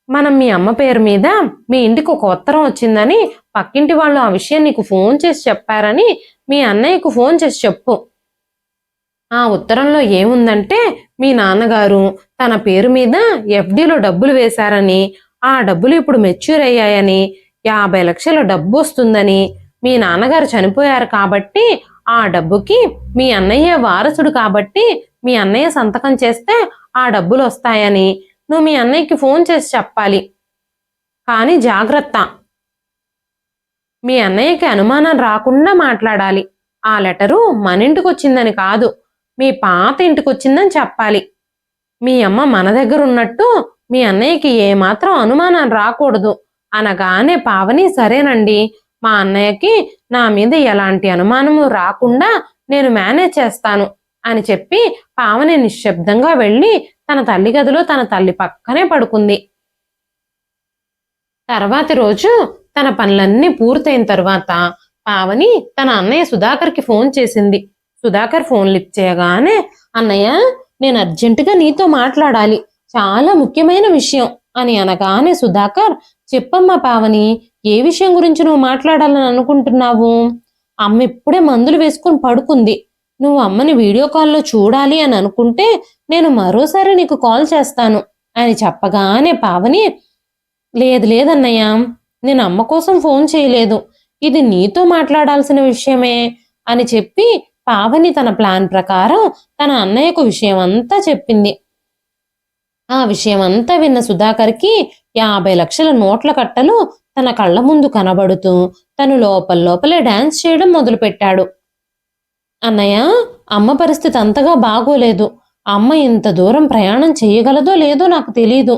[SPEAKER 1] మనం మీ అమ్మ పేరు మీద మీ ఇంటికి ఒక ఉత్తరం వచ్చిందని పక్కింటి వాళ్ళు ఆ విషయం నీకు ఫోన్ చేసి చెప్పారని మీ అన్నయ్యకు ఫోన్ చేసి చెప్పు. ఆ ఉత్తరంలో ఏముందంటే మీ నాన్నగారు తన పేరు మీద ఎఫ్డీలో డబ్బులు వేశారని, ఆ డబ్బులు ఇప్పుడు మెచ్యూర్ అయ్యాయని, 50 లక్షల డబ్బు వస్తుందని, మీ నాన్నగారు చనిపోయారు కాబట్టి ఆ డబ్బుకి మీ అన్నయ్య వారసుడు కాబట్టి మీ అన్నయ్య సంతకం చేస్తే ఆ డబ్బులు వస్తాయని నువ్వు మీ అన్నయ్యకి ఫోన్ చేసి చెప్పాలి. కానీ జాగ్రత్త, మీ అన్నయ్యకి అనుమానం రాకుండా మాట్లాడాలి. ఆ లెటరు మన ఇంటికి వచ్చిందని కాదు, మీ పాత ఇంటికి వచ్చిందని చెప్పాలి. మీ అమ్మ మన దగ్గర ఉన్నట్టు మీ అన్నయ్యకి ఏమాత్రం అనుమానం రాకూడదు అనగానే పావని, సరేనండి, మా అన్నయ్యకి నా మీద ఎలాంటి అనుమానము రాకుండా నేను మేనేజ్ చేస్తాను అని చెప్పి పావని నిశ్శబ్దంగా వెళ్ళి తన తల్లి గదిలో తన తల్లి పక్కనే పడుకుంది. తర్వాతి రోజు తన పనులన్నీ పూర్తయిన తర్వాత పావని తన అన్నయ్య సుధాకర్కి ఫోన్ చేసింది. సుధాకర్ ఫోన్ లిఫ్ట్ చేయగానే, అన్నయ్య, నేను అర్జెంటుగా నీతో మాట్లాడాలి, చాలా ముఖ్యమైన విషయం అని అనగానే సుధాకర్, చెప్పమ్మా పావని, ఏ విషయం గురించి నువ్వు మాట్లాడాలని అనుకుంటున్నావు? అమ్మ ఇప్పుడే మందులు వేసుకుని పడుకుంది. నువ్వు అమ్మని వీడియో కాల్లో చూడాలి అని అనుకుంటే నేను మరోసారి నీకు కాల్ చేస్తాను అని చెప్పగానే పావని, లేదు లేదన్నయ్య, నేను అమ్మ కోసం ఫోన్ చేయలేదు, ఇది నీతో మాట్లాడాల్సిన విషయమే అని చెప్పి పావని తన ప్లాన్ ప్రకారం తన అన్నయ్యకు విషయం అంతా చెప్పింది. ఆ విషయం అంతా విన్న సుధాకర్కి 50 లక్షల నోట్ల కట్టలు తన కళ్ళ ముందు కనబడుతూ తను లోపలే డాన్స్ చేయడం మొదలుపెట్టాడు. అన్నయ్య, అమ్మ పరిస్థితి అంతగా బాగోలేదు. అమ్మ ఇంత దూరం ప్రయాణం చేయగలదో లేదో నాకు తెలీదు.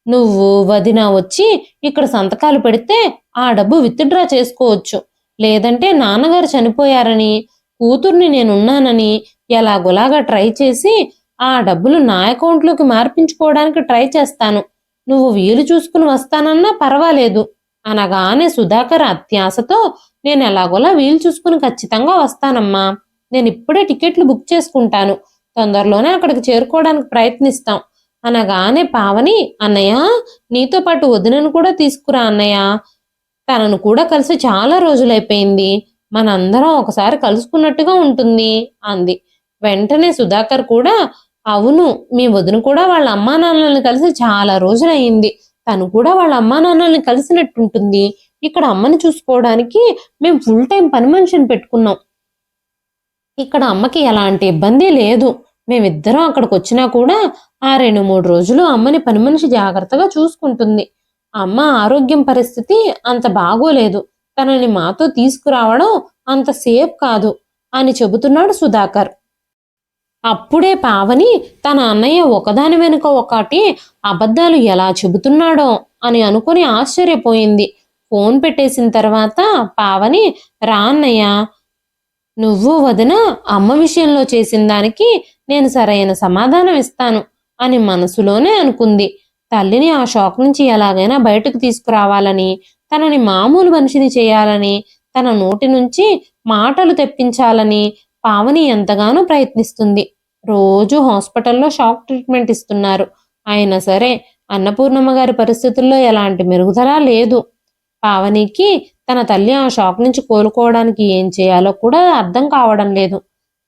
[SPEAKER 1] నువ్వు వదిన వచ్చి ఇక్కడ సంతకాలు పెడితే ఆ డబ్బు విత్డ్రా చేసుకోవచ్చు. లేదంటే నాన్నగారు చనిపోయారని, కూతుర్ని నేనున్నానని ఎలాగోలాగా ట్రై చేసి ఆ డబ్బులు నా అకౌంట్లోకి మార్పించుకోవడానికి ట్రై చేస్తాను. నువ్వు వీలు చూసుకుని వస్తానన్నా పర్వాలేదు అనగానే సుధాకర్ అత్యాశతో, నేను ఎలాగోలా వీలు చూసుకుని ఖచ్చితంగా వస్తానమ్మా. నేను ఇప్పుడే టికెట్లు బుక్ చేసుకుంటాను. తొందరలోనే అక్కడికి చేరుకోవడానికి ప్రయత్నిస్తాం అనగానే పావని, అన్నయ్య నీతో పాటు వదినను కూడా తీసుకురా అన్నయ్య. తనను కూడా కలిసి చాలా రోజులైపోయింది. మనందరం ఒకసారి కలుసుకున్నట్టుగా ఉంటుంది అంది. వెంటనే సుధాకర్ కూడా, అవును, మీ వదిన కూడా వాళ్ళ అమ్మా నాన్నల్ని కలిసి చాలా రోజులయ్యింది. తను కూడా వాళ్ళ అమ్మా నాన్నల్ని కలిసినట్టుంటుంది. ఇక్కడ అమ్మని చూసుకోవడానికి మేము ఫుల్ టైం పని మనిషిని పెట్టుకున్నాం. ఇక్కడ అమ్మకి ఎలాంటి ఇబ్బంది లేదు. మేమిద్దరం అక్కడికి వచ్చినా కూడా ఆ 2-3 రోజులు అమ్మని పని మనిషి జాగ్రత్తగా చూసుకుంటుంది. అమ్మ ఆరోగ్యం పరిస్థితి అంత బాగోలేదు. తనని మాతో తీసుకురావడం అంత సేఫ్ కాదు అని చెబుతున్నాడు సుధాకర్. అప్పుడే పావని తన అన్నయ్య ఒకదాని వెనుక ఒకటి అబద్ధాలు ఎలా చెబుతున్నాడో అని అనుకుని ఆశ్చర్యపోయింది. ఫోన్ పెట్టేసిన తర్వాత పావని, రా అన్నయ్య, నువ్వు వదిన అమ్మ విషయంలో చేసిన దానికి నేను సరైన సమాధానం ఇస్తాను అని మనసులోనే అనుకుంది. తల్లిని ఆ షాక్ నుంచి ఎలాగైనా బయటకు తీసుకురావాలని, తనని మామూలు మనిషిని చేయాలని, తన నోటి నుంచి మాటలు తెప్పించాలని పావని ఎంతగానో ప్రయత్నిస్తుంది. రోజు హాస్పిటల్లో షాక్ ట్రీట్మెంట్ ఇస్తున్నారు. అయినా సరే అన్నపూర్ణమ్మ గారి పరిస్థితుల్లో ఎలాంటి మెరుగుదల లేదు. పావనికి తన తల్లి ఆ షాక్ నుంచి కోలుకోవడానికి ఏం చేయాలో కూడా అర్థం కావడం లేదు.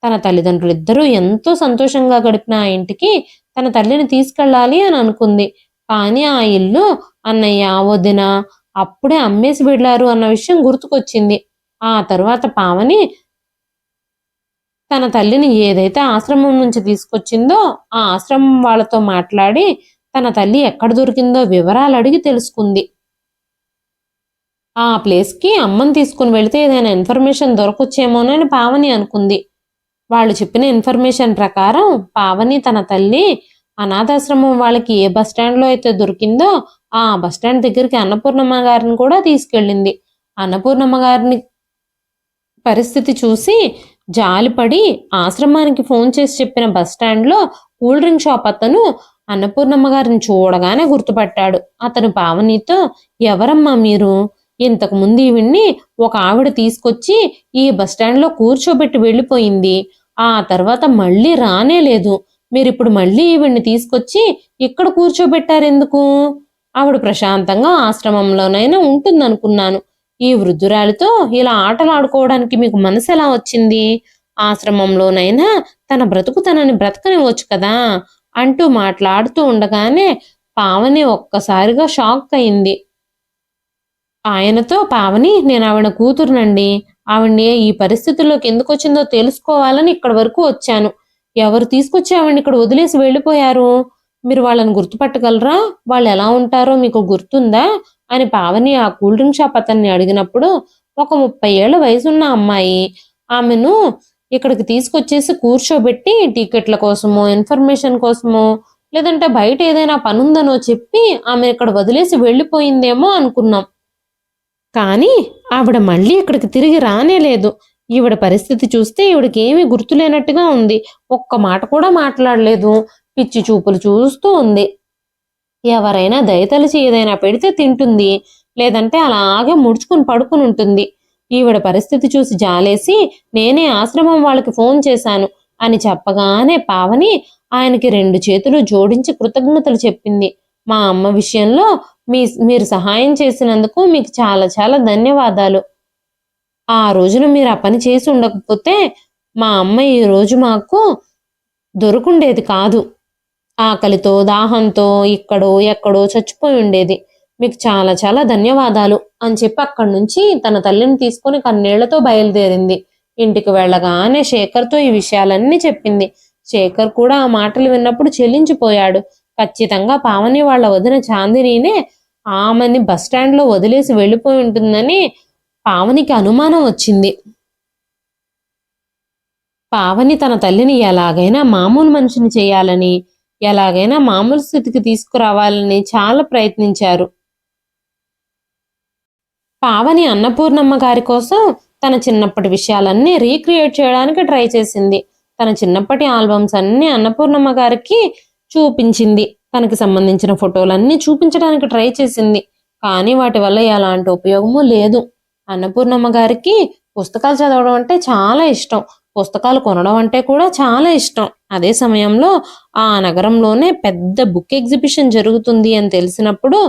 [SPEAKER 1] తన తల్లిదండ్రులు ఇద్దరూ ఎంతో సంతోషంగా గడిపిన ఆ ఇంటికి తన తల్లిని తీసుకెళ్ళాలి అని అనుకుంది. కానీ ఆ ఇల్లు అన్నయ్య వదిన అప్పుడే అమ్మేసి వెళ్ళారు అన్న విషయం గుర్తుకొచ్చింది. ఆ తరువాత పావని తన తల్లిని ఏదైతే ఆశ్రమం నుంచి తీసుకొచ్చిందో ఆ ఆశ్రమం వాళ్ళతో మాట్లాడి తన తల్లి ఎక్కడ దొరికిందో వివరాలు అడిగి తెలుసుకుంది. ఆ ప్లేస్కి అమ్మని తీసుకుని వెళితే ఏదైనా ఇన్ఫర్మేషన్ దొరకొచ్చేమోనని పావని అనుకుంది. వాళ్ళు చెప్పిన ఇన్ఫర్మేషన్ ప్రకారం పావని తన తల్లి అనాథాశ్రమం వాళ్ళకి ఏ బస్టాండ్లో అయితే దొరికిందో ఆ బస్టాండ్ దగ్గరికి అన్నపూర్ణమ్మ గారిని కూడా తీసుకెళ్ళింది. అన్నపూర్ణమ్మ గారిని పరిస్థితి చూసి జాలిపడి ఆశ్రమానికి ఫోన్ చేసి చెప్పిన బస్టాండ్లో కూల్ డ్రింక్ షాప్ అతను అన్నపూర్ణమ్మ గారిని చూడగానే గుర్తుపట్టాడు. అతను పావనితో, ఎవరమ్మా మీరు? ఇంతకు ముందు ఈవిడ్ని ఒక ఆవిడ తీసుకొచ్చి ఈ బస్టాండ్లో కూర్చోబెట్టి వెళ్ళిపోయింది. ఆ తర్వాత మళ్ళీ రానే లేదు. మీరిప్పుడు మళ్ళీ ఈవిడ్ని తీసుకొచ్చి ఇక్కడ కూర్చోబెట్టారెందుకు? ఆవిడ ప్రశాంతంగా ఆశ్రమంలోనైనా ఉంటుందనుకున్నాను. ఈ వృద్ధురాలితో ఇలా ఆటలాడుకోవడానికి మీకు మనసు ఎలా వచ్చింది? ఆశ్రమంలోనైనా తన బ్రతుకు తనని బ్రతకనివ్వచ్చు కదా అంటూ మాట్లాడుతూ ఉండగానే పావని ఒక్కసారిగా షాక్ అయింది. ఆయనతో, పావని, నేను ఆవిడ కూతురునండి. ఆవిడ్ని ఈ పరిస్థితుల్లోకి ఎందుకు వచ్చిందో తెలుసుకోవాలని ఇక్కడి వరకు వచ్చాను. ఎవరు తీసుకొచ్చి ఆవిడ్ని ఇక్కడ వదిలేసి వెళ్ళిపోయారు? మీరు వాళ్ళని గుర్తుపట్టగలరా? వాళ్ళు ఎలా ఉంటారో మీకు గుర్తుందా అని పావని ఆ కూల్ డ్రింక్ షాప్ అతన్ని అడిగినప్పుడు, ఒక 30 ఏళ్ల వయసున్న అమ్మాయి, ఆమెను ఇక్కడికి తీసుకొచ్చేసి కూర్చోబెట్టి టికెట్ల కోసమో ఇన్ఫర్మేషన్ కోసమో లేదంటే బయట ఏదైనా పనుందనో చెప్పి ఆమె ఇక్కడ వదిలేసి వెళ్ళిపోయిందేమో అనుకున్నాం. కానీ ఆవిడ మళ్ళీ ఇక్కడికి తిరిగి రానే లేదు. ఈవిడ పరిస్థితి చూస్తే ఈవిడికి ఏమీ గుర్తులేనట్టుగా ఉంది. ఒక్క మాట కూడా మాట్లాడలేదు. పిచ్చి చూపులు చూస్తూ ఉంది. ఎవరైనా దయతలిచి ఏదైనా పెడితే తింటుంది, లేదంటే అలాగే ముడుచుకుని పడుకుని ఉంటుంది. ఈవిడ పరిస్థితి చూసి జాలేసి నేనే ఆశ్రమం వాళ్ళకి ఫోన్ చేశాను అని చెప్పగానే పావని ఆయనకి 2 చేతులు జోడించి కృతజ్ఞతలు చెప్పింది. మా అమ్మ విషయంలో మీరు సహాయం చేసినందుకు మీకు చాలా చాలా ధన్యవాదాలు. ఆ రోజున మీరు ఆ పని చేసి ఉండకపోతే మా అమ్మ ఈ రోజు మాకు దొరుకుండేది కాదు. ఆకలితో దాహంతో ఇక్కడో ఎక్కడో చచ్చిపోయి ఉండేది. మీకు చాలా చాలా ధన్యవాదాలు అని చెప్పి అక్కడి నుంచి తన తల్లిని తీసుకొని కన్నీళ్లతో బయలుదేరింది. ఇంటికి వెళ్ళగానే శేఖర్తో ఈ విషయాలన్నీ చెప్పింది. శేఖర్ కూడా ఆ మాటలు విన్నప్పుడు చెల్లించిపోయాడు. ఖచ్చితంగా పావని వాళ్ళ వదిన చాందినీనే ఆమెని బస్టాండ్లో వదిలేసి వెళ్ళిపోయి ఉంటుందని పావనికి అనుమానం వచ్చింది. పావని తన తల్లిని ఎలాగైనా మామూలు మనిషిని చేయాలని, ఎలాగైనా మామూలు స్థితికి తీసుకురావాలని చాలా ప్రయత్నించారు. పావని అన్నపూర్ణమ్మ గారి కోసం తన చిన్నప్పటి విషయాలన్నీ రీక్రియేట్ చేయడానికి ట్రై చేసింది. తన చిన్నప్పటి ఆల్బమ్స్ అన్నీ అన్నపూర్ణమ్మ గారికి చూపించింది. తనకి సంబంధించిన ఫోటోలన్నీ చూపించడానికి ట్రై చేసింది. కానీ వాటి వల్ల ఎలాంటి ఉపయోగము లేదు. అన్నపూర్ణమ్మ గారికి పుస్తకాలు చదవడం అంటే చాలా ఇష్టం. పుస్తకాలు కొనడం అంటే కూడా చాలా ఇష్టం. అదే సమయంలో ఆ నగరంలోనే పెద్ద బుక్ ఎగ్జిబిషన్ జరుగుతుంది అని తెలిసినప్పుడు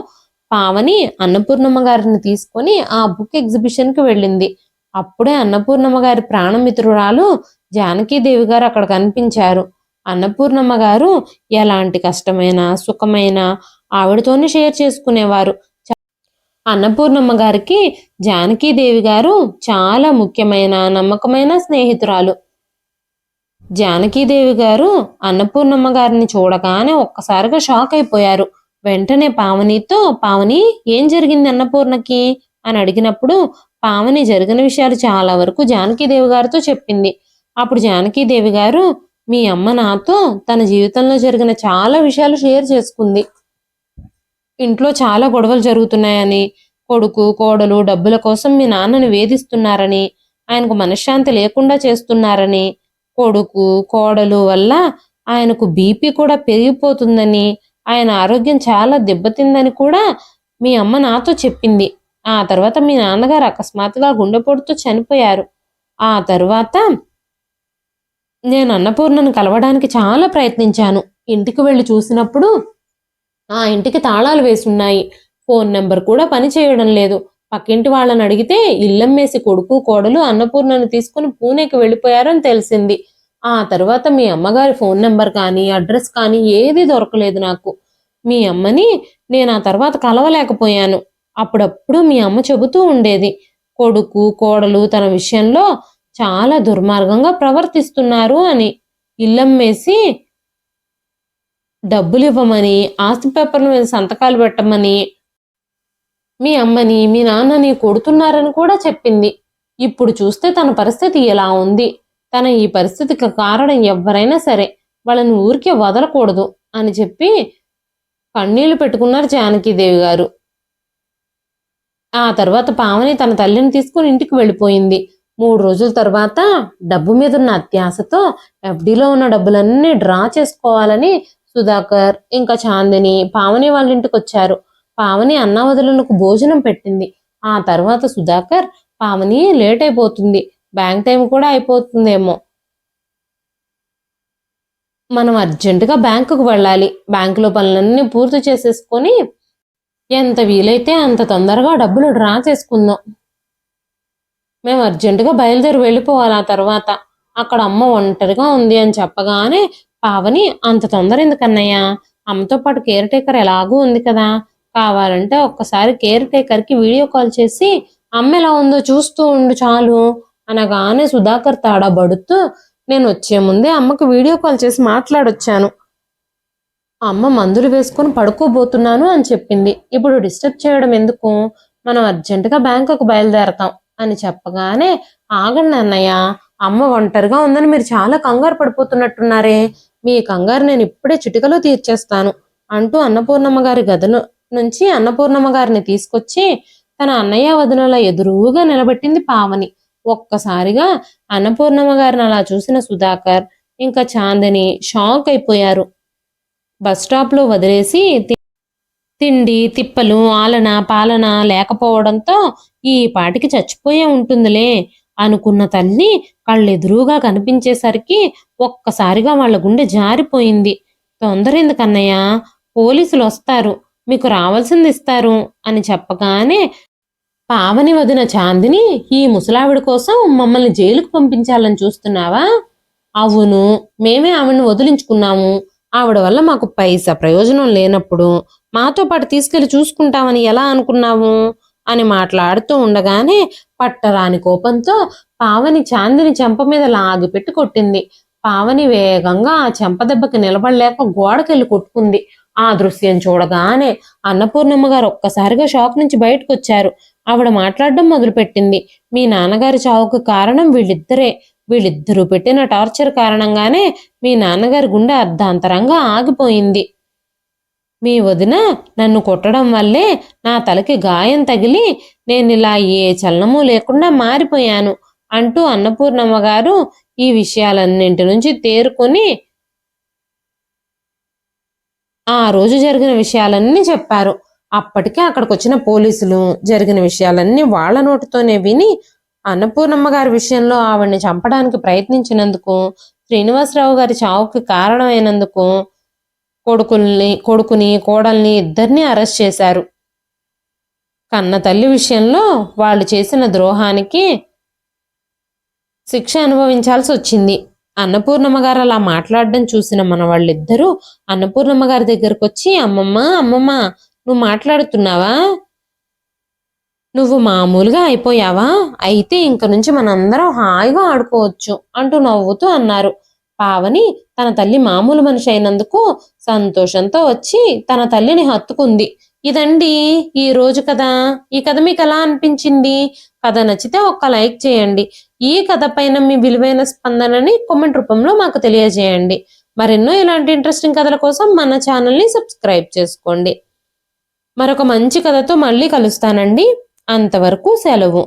[SPEAKER 1] పావని అన్నపూర్ణమ్మ గారిని తీసుకొని ఆ బుక్ ఎగ్జిబిషన్కి వెళ్ళింది. అప్పుడే అన్నపూర్ణమ్మ గారి ప్రాణమిత్రురాలు జానకీదేవి గారు అక్కడ కనిపించారు. అన్నపూర్ణమ్మ గారు ఎలాంటి కష్టమైన సుఖమైన ఆవిడతోనే షేర్ చేసుకునేవారు. అన్నపూర్ణమ్మ గారికి జానకీదేవి గారు చాలా ముఖ్యమైన నమ్మకమైన స్నేహితురాలు. జానకీదేవి గారు అన్నపూర్ణమ్మ గారిని చూడగానే ఒక్కసారిగా షాక్ అయిపోయారు. వెంటనే పావనితో, పావని ఏం జరిగింది అన్నపూర్ణకి అని అడిగినప్పుడు పావని జరిగిన విషయాలు చాలా వరకు జానకీదేవి గారితో చెప్పింది. అప్పుడు జానకీదేవి గారు, మీ అమ్మ నాతో తన జీవితంలో జరిగిన చాలా విషయాలు షేర్ చేసుకుంది. ఇంట్లో చాలా గొడవలు జరుగుతున్నాయని, కొడుకు కోడలు డబ్బుల కోసం మీ నాన్నని వేధిస్తున్నారని, ఆయనకు మనశ్శాంతి లేకుండా చేస్తున్నారని, కొడుకు కోడలు వల్ల ఆయనకు బీపీ కూడా పెరిగిపోతుందని, ఆయన ఆరోగ్యం చాలా దెబ్బతిందని కూడా మీ అమ్మ నాతో చెప్పింది. ఆ తర్వాత మీ నాన్నగారు అకస్మాత్తుగా గుండెపోటుతో చనిపోయారు. ఆ తర్వాత నేను అన్నపూర్ణను కలవడానికి చాలా ప్రయత్నించాను. ఇంటికి వెళ్ళి చూసినప్పుడు ఆ ఇంటికి తాళాలు వేసున్నాయి. ఫోన్ నెంబర్ కూడా పని చేయడం లేదు. పక్కింటి వాళ్ళని అడిగితే ఇల్లమ్మేసి కొడుకు కోడలు అన్నపూర్ణను తీసుకుని పూణేకి వెళ్ళిపోయారని తెలిసింది. ఆ తర్వాత మీ అమ్మగారి ఫోన్ నెంబర్ కానీ అడ్రస్ కానీ ఏదీ దొరకలేదు నాకు. మీ అమ్మని నేను ఆ తర్వాత కలవలేకపోయాను. అప్పుడప్పుడు మీ అమ్మ చెబుతూ ఉండేది, కొడుకు కోడలు తన విషయంలో చాలా దుర్మార్గంగా ప్రవర్తిస్తున్నారు అని. ఇల్లమ్మేసి డబ్బులు ఇవ్వమని, ఆస్తి పేపర్ల మీద సంతకాలు పెట్టమని, మీ అమ్మని మీ నాన్నని కొడుతున్నారని కూడా చెప్పింది. ఇప్పుడు చూస్తే తన పరిస్థితి ఎలా ఉంది. తన ఈ పరిస్థితికి కారణం ఎవరైనా సరే వాళ్ళని ఊరికే వదలకూడదు అని చెప్పి కన్నీళ్లు పెట్టుకున్నారు జానకీదేవి గారు. ఆ తర్వాత పావని తన తల్లిని తీసుకుని ఇంటికి వెళ్ళిపోయింది. 3 రోజుల తర్వాత డబ్బు మీద ఉన్న అత్యాశతో ఎఫ్డీలో ఉన్న డబ్బులన్నీ డ్రా చేసుకోవాలని సుధాకర్ ఇంకా చాందిని పావని వాళ్ళ ఇంటికి వచ్చారు. పావని అన్నావదులకు భోజనం పెట్టింది. ఆ తర్వాత సుధాకర్, పావని లేట్ అయిపోతుంది, బ్యాంక్ టైం కూడా అయిపోతుందేమో, మనం అర్జెంటుగా బ్యాంకుకు వెళ్ళాలి, బ్యాంకులో పనులన్నీ పూర్తి చేసేసుకొని ఎంత వీలైతే అంత తొందరగా డబ్బులు డ్రా చేసుకుందాం, మేము అర్జెంటుగా బయలుదేరి వెళ్ళిపోవాలి. ఆ తర్వాత అక్కడ అమ్మ ఒంటరిగా ఉంది అని చెప్పగానే పావని, అంత తొందర ఎందుకన్నయ్య, అమ్మతో పాటు కేర్ టేకర్ ఎలాగూ ఉంది కదా, కావాలంటే ఒక్కసారి కేర్ టేకర్కి వీడియో కాల్ చేసి అమ్మ ఎలా ఉందో చూస్తూ ఉండు చాలు అనగానే సుధాకర్ తాడబడుతూ, నేను వచ్చే ముందే అమ్మకు వీడియో కాల్ చేసి మాట్లాడొచ్చాను, అమ్మ మందులు వేసుకొని పడుకోబోతున్నాను అని చెప్పింది, ఇప్పుడు డిస్టర్బ్ చేయడం ఎందుకు, మనం అర్జెంటుగా బ్యాంకుకు బయలుదేరతాం అని చెప్పగానే, ఆగండి అన్నయ్య, అమ్మ ఒంటరిగా ఉందని మీరు చాలా కంగారు పడిపోతున్నట్టున్నారే, మీ కంగారు నేను ఇప్పుడే చిటికలో తీర్చేస్తాను అంటూ అన్నపూర్ణమ్మ గారి గదిలో నుంచి అన్నపూర్ణమ్మ గారిని తీసుకొచ్చి తన అన్నయ్య వదినల ఎదురుగా నిలబెట్టింది పావని. ఒక్కసారిగా అన్నపూర్ణమ్మ గారిని అలా చూసిన సుధాకర్ ఇంకా చాందిని షాక్ అయిపోయారు. బస్ స్టాప్ లో వదిలేసి తిండి తిప్పలు ఆలన పాలన లేకపోవడంతో ఈ పాటికి చచ్చిపోయే ఉంటుందిలే అనుకున్న తల్లి కళ్ళెదురుగా కనిపించేసరికి ఒక్కసారిగా వాళ్ళ గుండె జారిపోయింది. తొందర ఎందుకన్నయ్య, పోలీసులు వస్తారు, మీకు రావాల్సింది ఇస్తారు అని చెప్పగానే పావని వదిన చాందిని, ఈ ముసలావిడ కోసం మమ్మల్ని జైలుకు పంపించాలని చూస్తున్నావా? అవును, మేమే ఆవిడని వదిలించుకున్నాము. ఆవిడ వల్ల మాకు పైసా ప్రయోజనం లేనప్పుడు మాతో పాటు తీసుకెళ్లి చూసుకుంటామని ఎలా అనుకున్నావు అని మాట్లాడుతూ ఉండగానే పట్టరాని కోపంతో పావని చాందిని చెంప మీద లాగిపెట్టి కొట్టింది. పావని వేగంగా ఆ చెంప దెబ్బకి నిలబడలేక గోడకెళ్ళి కొట్టుకుంది. ఆ దృశ్యం చూడగానే అన్నపూర్ణమ్మ గారు ఒక్కసారిగా షాక్ నుంచి బయటకు వచ్చారు. ఆవిడ మాట్లాడడం మొదలుపెట్టింది. మీ నాన్నగారి చావుకు కారణం వీళ్ళిద్దరూ పెట్టిన టార్చర్ కారణంగానే మీ నాన్నగారి గుండె అర్ధాంతరంగా ఆగిపోయింది. మీ వదిన నన్ను కొట్టడం వల్లే నా తలకి గాయం తగిలి నేనిలా ఏ చలనమూ లేకుండా మారిపోయాను అంటూ అన్నపూర్ణమ్మ గారు ఈ విషయాలన్నింటి నుంచి తేరుకొని ఆ రోజు జరిగిన విషయాలన్నీ చెప్పారు. అప్పటికే అక్కడికి వచ్చిన పోలీసులు జరిగిన విషయాలన్నీ వాళ్ళ నోటితోనే విని అన్నపూర్ణమ్మ గారి విషయంలో ఆవిడ్ని చంపడానికి ప్రయత్నించినందుకు, శ్రీనివాసరావు గారి చావుకి కారణమైనందుకు కొడుకుని కోడల్ని ఇద్దరిని అరెస్ట్ చేశారు. కన్న తల్లి విషయంలో వాళ్ళు చేసిన ద్రోహానికి శిక్ష అనుభవించాల్సి వచ్చింది. అన్నపూర్ణమ్మ గారు అలా మాట్లాడడం చూసిన మన వాళ్ళిద్దరూ అన్నపూర్ణమ్మ గారి దగ్గరకు వచ్చి, అమ్మమ్మ నువ్వు మాట్లాడుతున్నావా? నువ్వు మామూలుగా అయిపోయావా? అయితే ఇంక నుంచి మనందరం హాయిగా ఆడుకోవచ్చు అంటూ నవ్వుతూ అన్నారు. పావని తన తల్లి మామూలు మనిషి అయినందుకు సంతోషంతో వచ్చి తన తల్లిని హత్తుకుంది. ఇదండి ఈ రోజు కథ. ఈ కథ మీకు ఎలా అనిపించింది? కథ నచ్చితే ఒక్క లైక్ చేయండి. ఈ కథ పైన మీ విలువైన స్పందనని కామెంట్ రూపంలో మాకు తెలియజేయండి. మరెన్నో ఇలాంటి ఇంట్రెస్టింగ్ కథల కోసం మన ఛానల్ని సబ్స్క్రైబ్ చేసుకోండి. మరొక మంచి కథతో మళ్ళీ కలుస్తానండి. అంతవరకు సెలవు.